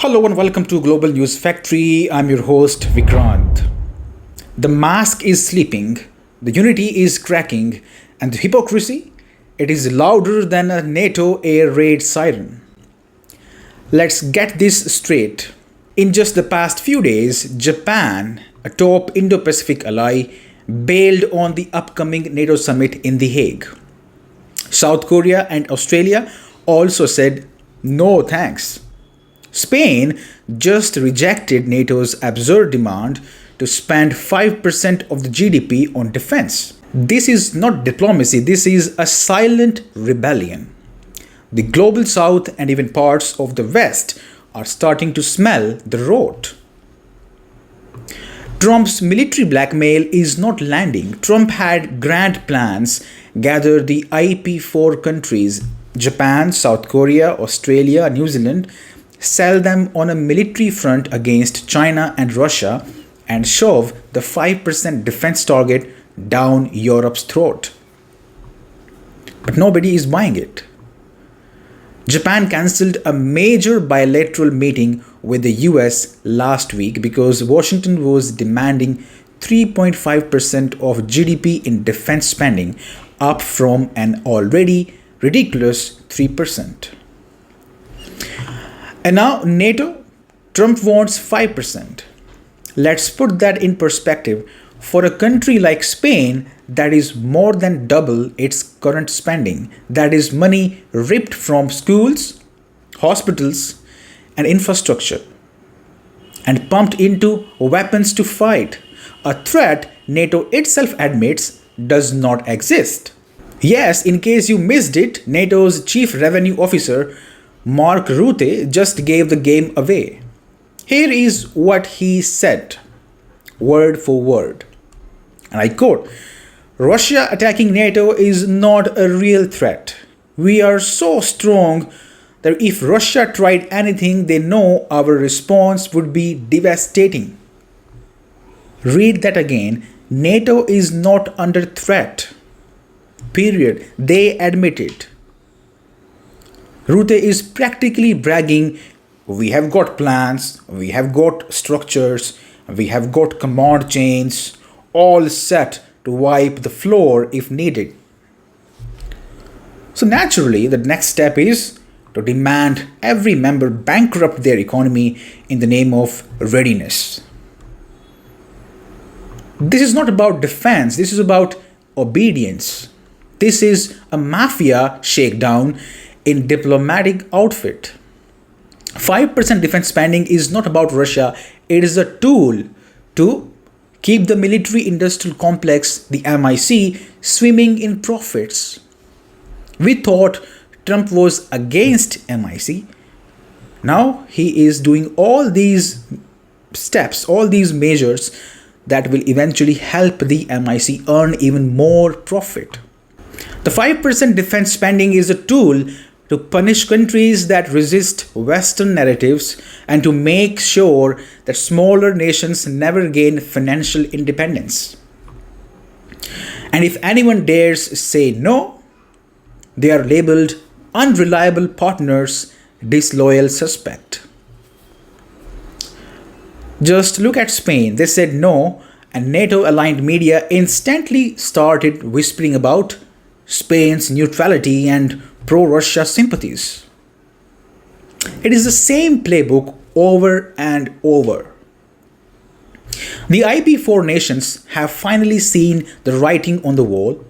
Hello and welcome to Global News Factory. I'm your host Vikrant. The mask is sleeping, the unity is cracking, and the hypocrisy, it is louder than a NATO air raid siren. Let's get this straight. In just the past few days, Japan, a top Indo-Pacific ally, bailed on the upcoming NATO summit in The Hague. South Korea and Australia also said no thanks. Spain just rejected NATO's absurd demand to spend 5% of the GDP on defense. This is not diplomacy, this is a silent rebellion. The global south and even parts of the west are starting to smell the rot. Trump's military blackmail is not landing. Trump had grand plans, gather the IP4 countries, Japan, South Korea, Australia, New Zealand, sell them on a military front against China and Russia, and shove the 5% defense target down Europe's throat. But nobody is buying it. Japan cancelled a major bilateral meeting with the US last week because Washington was demanding 3.5% of GDP in defense spending, up from an already ridiculous 3%. And now NATO, Trump wants 5%. Let's put that in perspective. For a country like Spain, that is more than double its current spending. That is money ripped from schools, hospitals, and infrastructure and pumped into weapons to fight. A threat NATO itself admits does not exist. Yes, in case you missed it, NATO's chief revenue officer Mark Rutte just gave the game away. Here is what he said, word for word. And I quote, "Russia attacking NATO is not a real threat. We are so strong that if Russia tried anything, they know our response would be devastating." Read that again. NATO is not under threat. Period. They admit it. Rutte is practically bragging, we have got plans, we have got structures, we have got command chains, all set to wipe the floor if needed. So naturally, the next step is to demand every member bankrupt their economy in the name of readiness. This is not about defense, this is about obedience. This is a mafia shakedown in diplomatic outfit. 5% defense spending is not about Russia, it is a tool to keep the military industrial complex, the MIC, swimming in profits. We thought Trump was against MIC. Now he is doing all these steps, all these measures that will eventually help the MIC earn even more profit. The 5% defense spending is a tool to punish countries that resist Western narratives and to make sure that smaller nations never gain financial independence. And if anyone dares say no, they are labeled unreliable partners, disloyal suspect. Just look at Spain. They said no, and NATO-aligned media instantly started whispering about Spain's neutrality and pro-Russia sympathies. It is the same playbook over and over. The IP4 nations have finally seen the writing on the wall.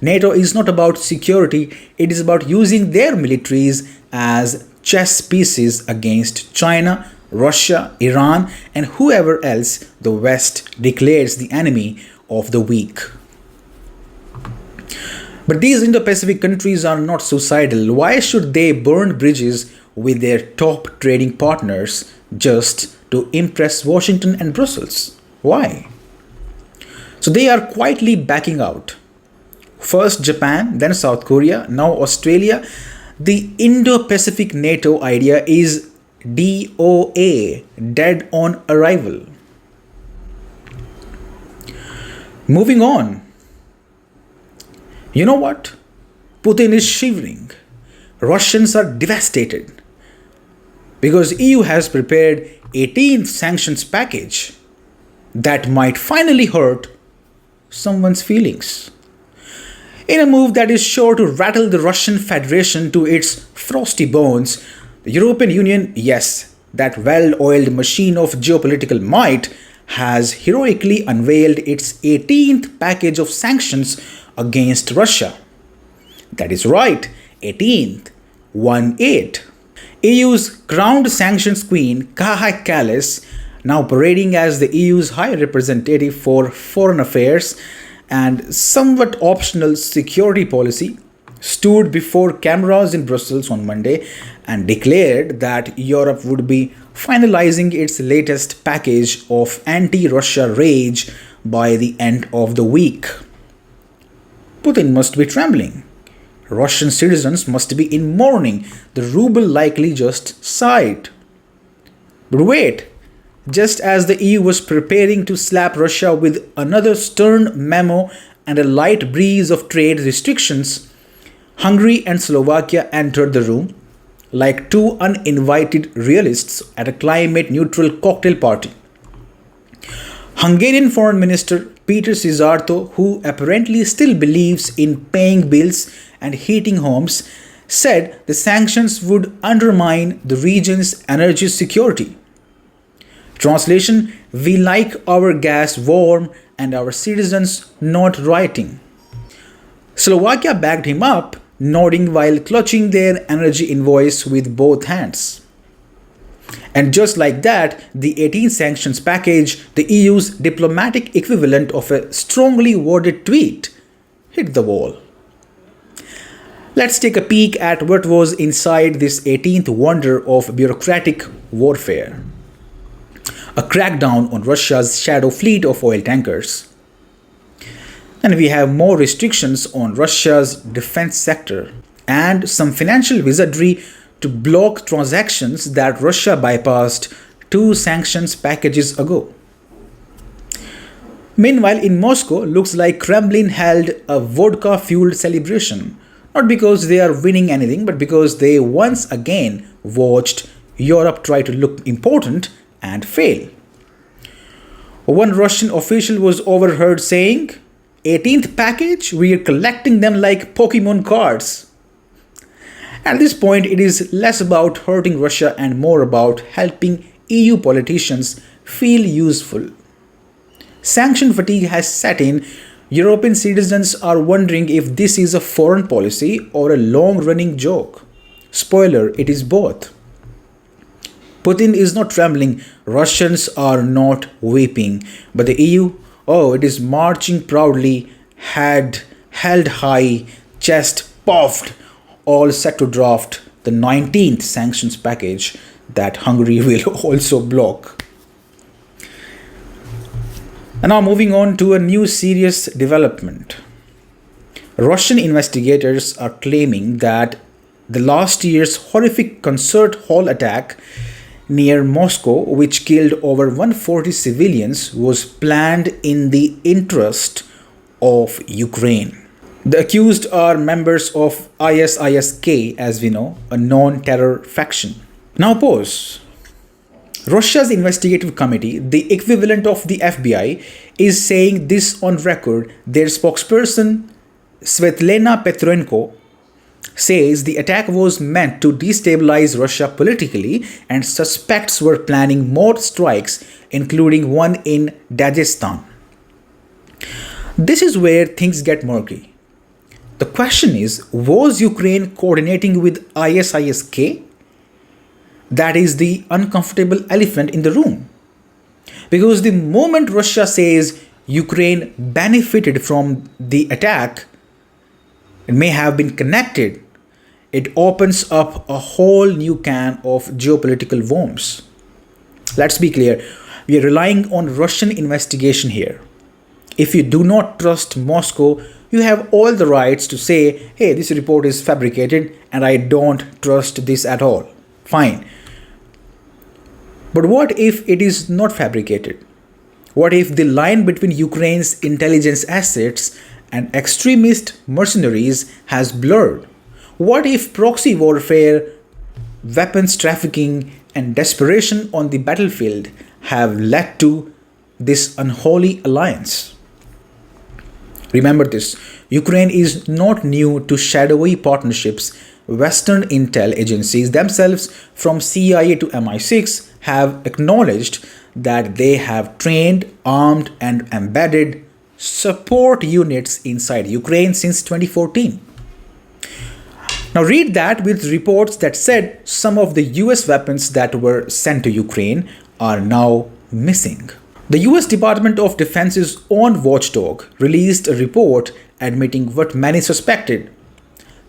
NATO is not about security, it is about using their militaries as chess pieces against China, Russia, Iran, and whoever else the West declares the enemy of the weak. But these Indo-Pacific countries are not suicidal. Why should they burn bridges with their top trading partners just to impress Washington and Brussels? Why? So they are quietly backing out. First Japan, then South Korea, now Australia. The Indo-Pacific NATO idea is DOA, dead on arrival. Moving on. You know what? Putin is shivering. Russians are devastated. because EU has prepared 18th sanctions package that might finally hurt someone's feelings. In a move that is sure to rattle the Russian Federation to its frosty bones, the European Union, yes, that well-oiled machine of geopolitical might, has heroically unveiled its 18th package of sanctions against Russia. That is right, 18th, 1-8. EU's crowned sanctions queen, Kaja Kallas, now parading as the EU's High Representative for Foreign Affairs and somewhat optional security policy, stood before cameras in Brussels on Monday and declared that Europe would be finalizing its latest package of anti-Russia rage by the end of the week. Putin must be trembling. Russian citizens must be in mourning. The ruble likely just sighed. But wait, just as the EU was preparing to slap Russia with another stern memo and a light breeze of trade restrictions, Hungary and Slovakia entered the room like two uninvited realists at a climate-neutral cocktail party. Hungarian Foreign Minister Peter Szijjártó, who apparently still believes in paying bills and heating homes, said the sanctions would undermine the region's energy security. Translation: we like our gas warm and our citizens not rioting. Slovakia backed him up, nodding while clutching their energy invoice with both hands. And just like that, the 18 sanctions package, the EU's diplomatic equivalent of a strongly worded tweet, hit the wall. Let's take a peek at what was inside this 18th wonder of bureaucratic warfare. A crackdown on Russia's shadow fleet of oil tankers. And we have more restrictions on Russia's defense sector and some financial wizardry to block transactions that Russia bypassed 2 sanctions packages ago. Meanwhile, in Moscow, looks like Kremlin held a vodka-fueled celebration, not because they are winning anything, but because they once again watched Europe try to look important and fail. One Russian official was overheard saying, 18th package, we are collecting them like Pokemon cards. At this point, it is less about hurting Russia and more about helping EU politicians feel useful. Sanction fatigue has set in. European citizens are wondering if this is a foreign policy or a long-running joke. Spoiler, it is both. Putin is not trembling, Russians are not weeping, but the EU, oh, it is marching proudly, head held high, chest puffed, all set to draft the 19th sanctions package that Hungary will also block. And now moving on to a new serious development. Russian investigators are claiming that the last year's horrific concert hall attack near Moscow, which killed over 140 civilians, was planned in the interest of Ukraine. The accused are members of ISIS-K, as we know, a non-terror faction. Now pause. Russia's investigative committee, the equivalent of the FBI, is saying this on record. Their spokesperson, Svetlana Petrenko, says the attack was meant to destabilize Russia politically and suspects were planning more strikes, including one in Dagestan. This is where things get murky. The question is, was Ukraine coordinating with ISIS-K? That is the uncomfortable elephant in the room. Because the moment Russia says Ukraine benefited from the attack, it may have been connected, it opens up a whole new can of geopolitical worms. Let's be clear, we are relying on Russian investigation here. If you do not trust Moscow, you have all the rights to say, hey, this report is fabricated and I don't trust this at all. Fine. But what if it is not fabricated? What if the line between Ukraine's intelligence assets and extremist mercenaries has blurred? What if proxy warfare, weapons trafficking, and desperation on the battlefield have led to this unholy alliance. Remember this, Ukraine is not new to shadowy partnerships. Western intel agencies themselves, from CIA to MI6, have acknowledged that they have trained, armed, and embedded support units inside Ukraine since 2014. Now, read that with reports that said some of the US weapons that were sent to Ukraine are now missing. The US Department of Defense's own watchdog released a report admitting what many suspected.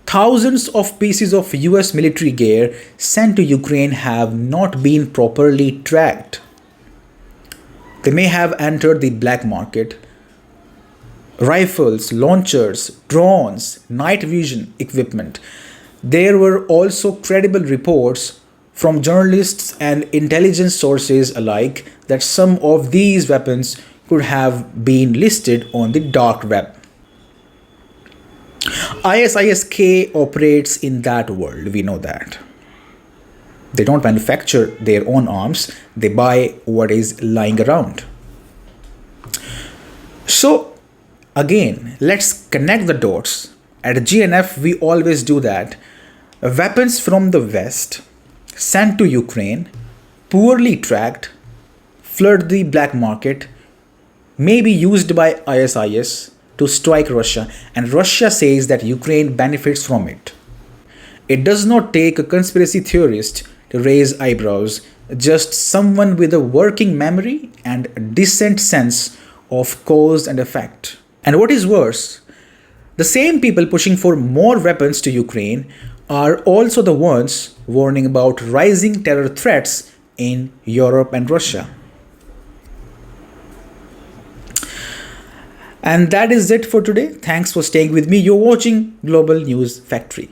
Thousands of pieces of US military gear sent to Ukraine have not been properly tracked. They may have entered the black market. Rifles, launchers, drones, night vision equipment. There were also credible reports from journalists and intelligence sources alike that some of these weapons could have been listed on the dark web. ISIS-K operates in that world, we know that. They don't manufacture their own arms, they buy what is lying around. So, again, let's connect the dots. At GNF, we always do that. Weapons from the West sent to Ukraine, poorly tracked, flood the black market, may be used by ISIS to strike Russia, and Russia says that Ukraine benefits from it. It does not take a conspiracy theorist to raise eyebrows, just someone with a working memory and a decent sense of cause and effect. And what is worse, the same people pushing for more weapons to Ukraine are also the ones warning about rising terror threats in Europe and Russia. And that is it for today. Thanks for staying with me. You're watching Global News Factory.